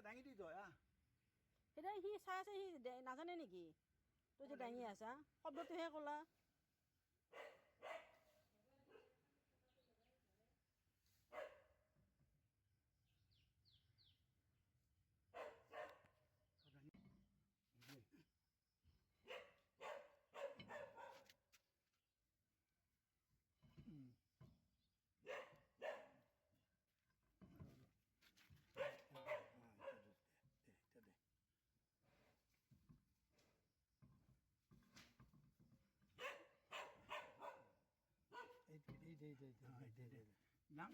দাঙি দি তই এতিয়া সি চাই আছে, সি নাজানে নেকি তই যে দাঙি আছা? শব্দটোহে ক'লা। নাম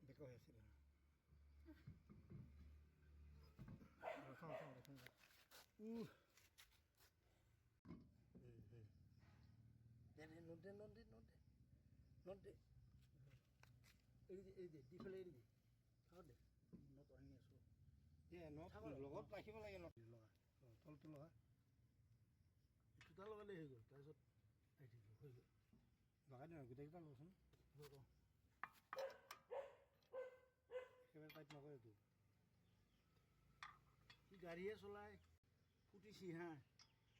দেখো হয়েছিল নোটে নোটে নোটে নোটে এই দে দি পেলাই এৰি দে খাওঁ দে নত আনি আছোঁ নট লগত ৰাখিব লাগে নট লগা তলটো লগা দুটা লগালে হৈ গ'ল তাৰপিছত আহি থাকিব হৈ গ'ল লগাই দিওঁ গোটেইকেইটা ল'চোন একেবাৰে টাইট নকৰেতো সি গাড়ীহে চলাই ফুটিছি হা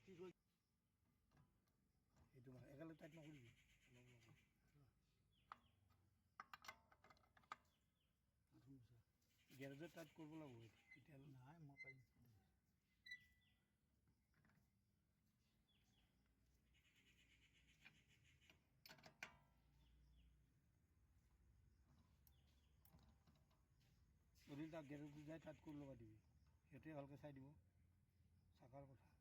কি কয় এইটো মানে একেলগে টাইট নকৰিবি গেৰেজত টাইট কৰিব লাগিব এতিয়া নাই মই পাৰিম যদি তাক গেৰেজত যাই টাইট কৰি লগাই দিবি সিহঁতে ভালকৈ চাই দিব চাকাৰ কথা